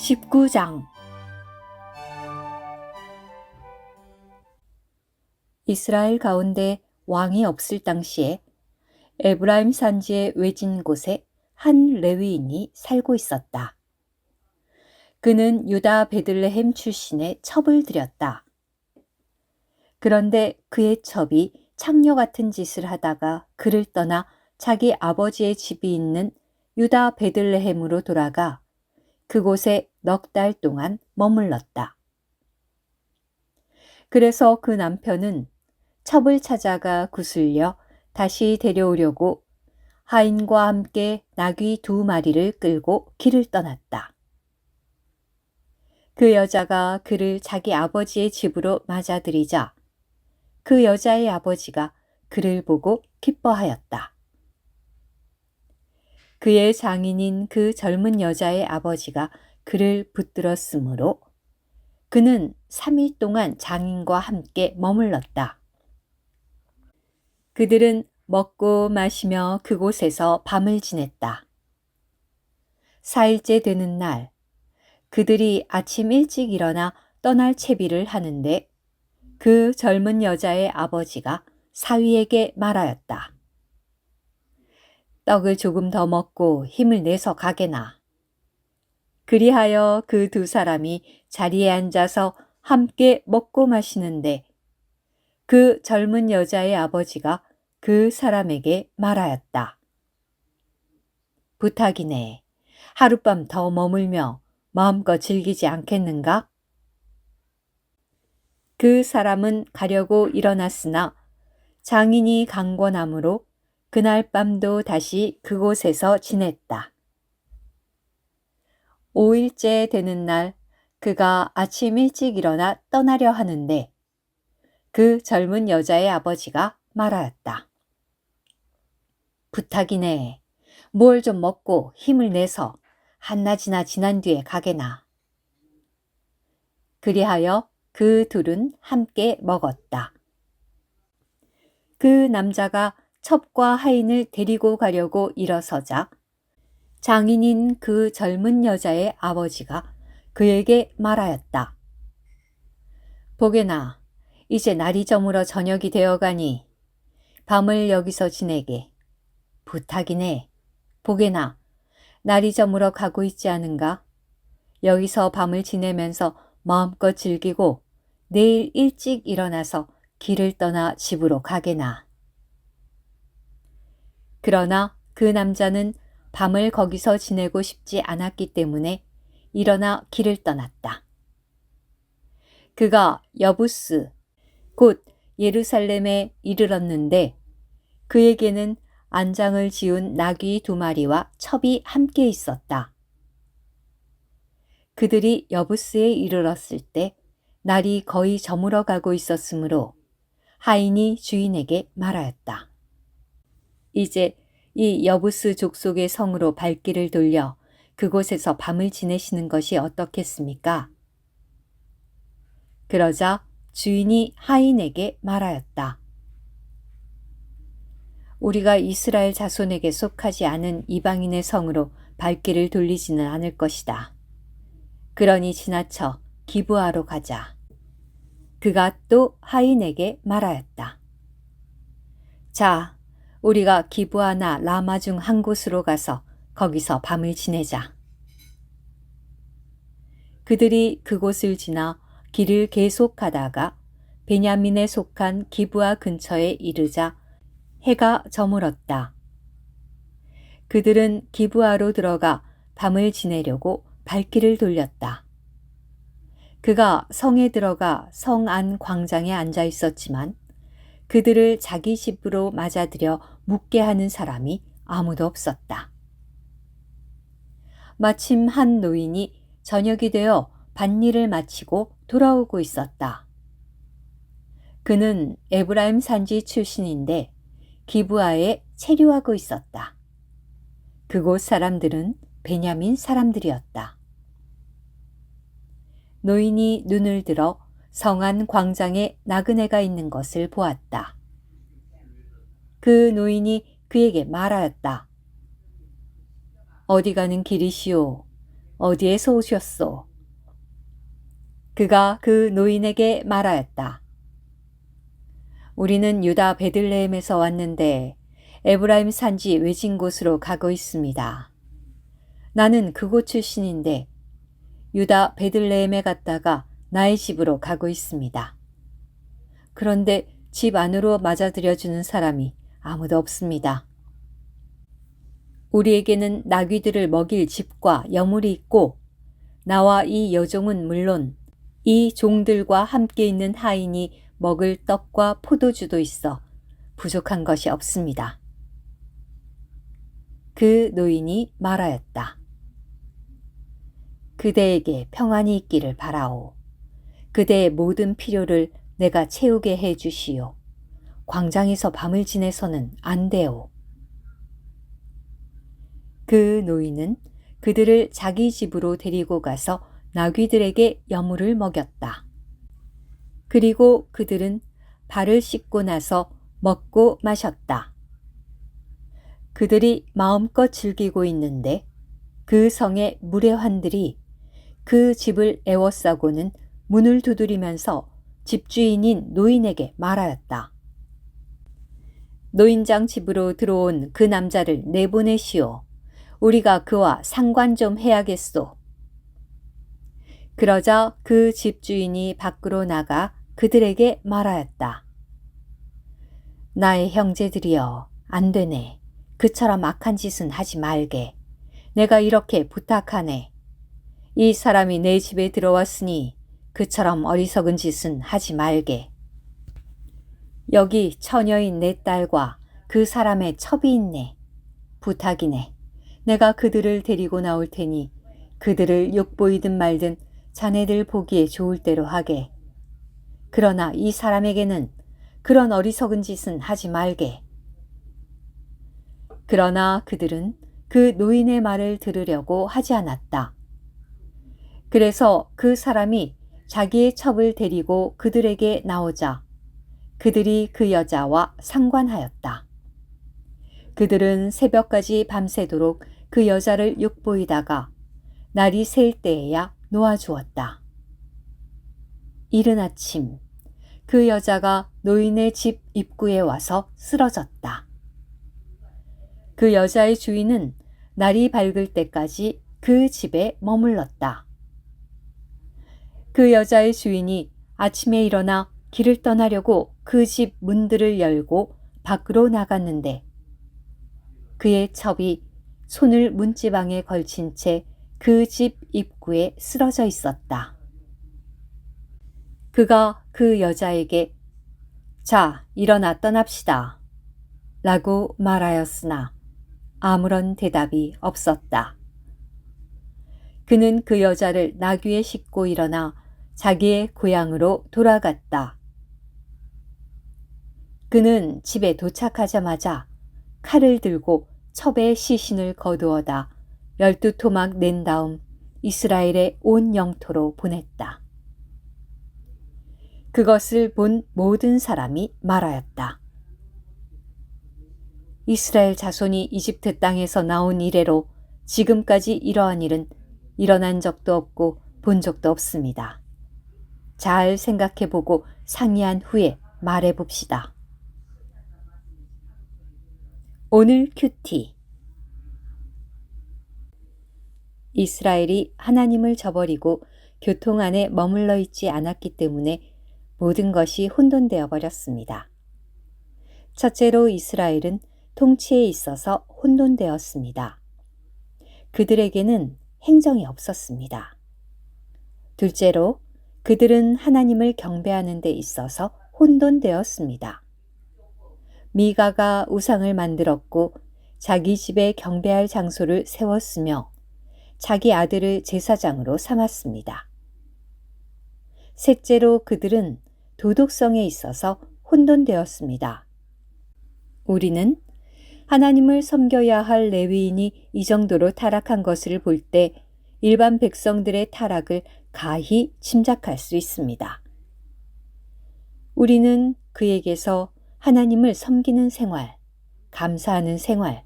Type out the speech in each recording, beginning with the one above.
19장 이스라엘 가운데 왕이 없을 당시에 에브라임 산지의 외진 곳에 한 레위인이 살고 있었다. 그는 유다 베들레헴 출신의 첩을 들였다. 그런데 그의 첩이 창녀 같은 짓을 하다가 그를 떠나 자기 아버지의 집이 있는 유다 베들레헴으로 돌아가 그곳에 넉 달 동안 머물렀다. 그래서 그 남편은 첩을 찾아가 구슬려 다시 데려오려고 하인과 함께 나귀 2마리를 끌고 길을 떠났다. 그 여자가 그를 자기 아버지의 집으로 맞아들이자 그 여자의 아버지가 그를 보고 기뻐하였다. 그의 장인인 그 젊은 여자의 아버지가 그를 붙들었으므로 그는 3일 동안 장인과 함께 머물렀다. 그들은 먹고 마시며 그곳에서 밤을 지냈다. 4일째 되는 날, 그들이 아침 일찍 일어나 떠날 채비를 하는데 그 젊은 여자의 아버지가 사위에게 말하였다. 떡을 조금 더 먹고 힘을 내서 가게나. 그리하여 그 2사람이 자리에 앉아서 함께 먹고 마시는데 그 젊은 여자의 아버지가 그 사람에게 말하였다. 부탁이네. 하룻밤 더 머물며 마음껏 즐기지 않겠는가? 그 사람은 가려고 일어났으나 장인이 강권하므로 그날 밤도 다시 그곳에서 지냈다. 5일째 되는 날 그가 아침 일찍 일어나 떠나려 하는데 그 젊은 여자의 아버지가 말하였다. 부탁이네. 뭘 좀 먹고 힘을 내서 한낮이나 지난 뒤에 가게나. 그리하여 그 2은 함께 먹었다. 그 남자가 첩과 하인을 데리고 가려고 일어서자 장인인 그 젊은 여자의 아버지가 그에게 말하였다. 보게나, 이제 날이 저물어 저녁이 되어가니 밤을 여기서 지내게. 부탁이네. 보게나, 날이 저물어 가고 있지 않은가? 여기서 밤을 지내면서 마음껏 즐기고 내일 일찍 일어나서 길을 떠나 집으로 가게나. 그러나 그 남자는 밤을 거기서 지내고 싶지 않았기 때문에 일어나 길을 떠났다. 그가 여부스, 곧 예루살렘에 이르렀는데 그에게는 안장을 지운 나귀 2마리와 첩이 함께 있었다. 그들이 여부스에 이르렀을 때 날이 거의 저물어 가고 있었으므로 하인이 주인에게 말하였다. 이제 이 여부스 족속의 성으로 발길을 돌려 그곳에서 밤을 지내시는 것이 어떻겠습니까? 그러자 주인이 하인에게 말하였다. 우리가 이스라엘 자손에게 속하지 않은 이방인의 성으로 발길을 돌리지는 않을 것이다. 그러니 지나쳐 기브아로 가자. 그가 또 하인에게 말하였다. 자, 우리가 기브아나 라마 중 한 곳으로 가서 거기서 밤을 지내자. 그들이 그곳을 지나 길을 계속하다가 베냐민에 속한 기브아 근처에 이르자 해가 저물었다. 그들은 기브아로 들어가 밤을 지내려고 발길을 돌렸다. 그가 성에 들어가 성 안 광장에 앉아 있었지만 그들을 자기 집으로 맞아들여 묵게 하는 사람이 아무도 없었다. 마침 한 노인이 저녁이 되어 밭일을 마치고 돌아오고 있었다. 그는 에브라임 산지 출신인데 기브아에 체류하고 있었다. 그곳 사람들은 베냐민 사람들이었다. 노인이 눈을 들어 성안 광장에 나그네가 있는 것을 보았다. 그 노인이 그에게 말하였다. 어디 가는 길이시오? 어디에서 오셨소? 그가 그 노인에게 말하였다. 우리는 유다 베들레헴에서 왔는데 에브라임 산지 외진 곳으로 가고 있습니다. 나는 그곳 출신인데 유다 베들레헴에 갔다가 나의 집으로 가고 있습니다. 그런데 집 안으로 맞아들여주는 사람이 아무도 없습니다. 우리에게는 나귀들을 먹일 집과 여물이 있고 나와 이 여종은 물론 이 종들과 함께 있는 하인이 먹을 떡과 포도주도 있어 부족한 것이 없습니다. 그 노인이 말하였다. 그대에게 평안이 있기를 바라오. 그대의 모든 필요를 내가 채우게 해 주시오. 광장에서 밤을 지내서는 안 돼오. 그 노인은 그들을 자기 집으로 데리고 가서 나귀들에게 여물을 먹였다. 그리고 그들은 발을 씻고 나서 먹고 마셨다. 그들이 마음껏 즐기고 있는데 그 성의 무례환들이 그 집을 에워싸고는 문을 두드리면서 집주인인 노인에게 말하였다. 노인장 집으로 들어온 그 남자를 내보내시오. 우리가 그와 상관 좀 해야겠소. 그러자 그 집주인이 밖으로 나가 그들에게 말하였다. 나의 형제들이여, 안 되네. 그처럼 악한 짓은 하지 말게. 내가 이렇게 부탁하네. 이 사람이 내 집에 들어왔으니 그처럼 어리석은 짓은 하지 말게. 여기 처녀인 내 딸과 그 사람의 첩이 있네. 부탁이네. 내가 그들을 데리고 나올 테니 그들을 욕보이든 말든 자네들 보기에 좋을 대로 하게. 그러나 이 사람에게는 그런 어리석은 짓은 하지 말게. 그러나 그들은 그 노인의 말을 들으려고 하지 않았다. 그래서 그 사람이 자기의 첩을 데리고 그들에게 나오자 그들이 그 여자와 상관하였다. 그들은 새벽까지 밤새도록 그 여자를 욕보이다가 날이 셀 때에야 놓아주었다. 이른 아침 그 여자가 노인의 집 입구에 와서 쓰러졌다. 그 여자의 주인은 날이 밝을 때까지 그 집에 머물렀다. 그 여자의 주인이 아침에 일어나 길을 떠나려고 그 집 문들을 열고 밖으로 나갔는데 그의 첩이 손을 문지방에 걸친 채 그 집 입구에 쓰러져 있었다. 그가 그 여자에게 자, 일어나 떠납시다. 라고 말하였으나 아무런 대답이 없었다. 그는 그 여자를 나귀에 싣고 일어나 자기의 고향으로 돌아갔다. 그는 집에 도착하자마자 칼을 들고 첩의 시신을 거두어다 12토막 낸 다음 이스라엘의 온 영토로 보냈다. 그것을 본 모든 사람이 말하였다. 이스라엘 자손이 이집트 땅에서 나온 이래로 지금까지 이러한 일은 일어난 적도 없고 본 적도 없습니다. 잘 생각해보고 상의한 후에 말해봅시다. 오늘 큐티. 이스라엘이 하나님을 저버리고 교통 안에 머물러 있지 않았기 때문에 모든 것이 혼돈되어 버렸습니다. 첫째로 이스라엘은 통치에 있어서 혼돈되었습니다. 그들에게는 행정이 없었습니다. 둘째로 그들은 하나님을 경배하는 데 있어서 혼돈되었습니다. 미가가 우상을 만들었고 자기 집에 경배할 장소를 세웠으며 자기 아들을 제사장으로 삼았습니다. 셋째로 그들은 도덕성에 있어서 혼돈되었습니다. 우리는 하나님을 섬겨야 할 레위인이 이 정도로 타락한 것을 볼 때 일반 백성들의 타락을 가히 짐작할 수 있습니다. 우리는 그에게서 하나님을 섬기는 생활, 감사하는 생활,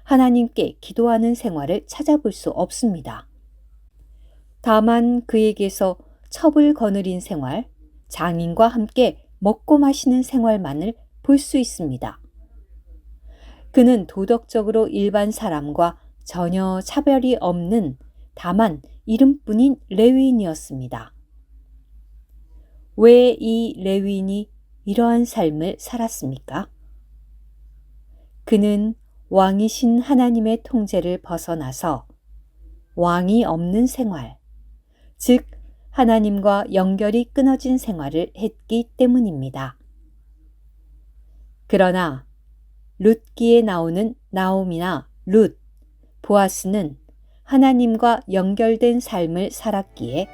하나님께 기도하는 생활을 찾아볼 수 없습니다. 다만 그에게서 첩을 거느린 생활, 장인과 함께 먹고 마시는 생활만을 볼 수 있습니다. 그는 도덕적으로 일반 사람과 전혀 차별이 없는 다만 이름뿐인 레위인이었습니다. 왜 이 레위인이 이러한 삶을 살았습니까? 그는 왕이신 하나님의 통제를 벗어나서 왕이 없는 생활, 즉 하나님과 연결이 끊어진 생활을 했기 때문입니다. 그러나 룻기에 나오는 나옴이나 룻, 보아스는 하나님과 연결된 삶을 살았기에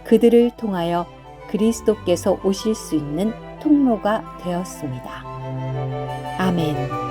그들을 통하여 그리스도께서 오실 수 있는 통로가 되었습니다. 아멘.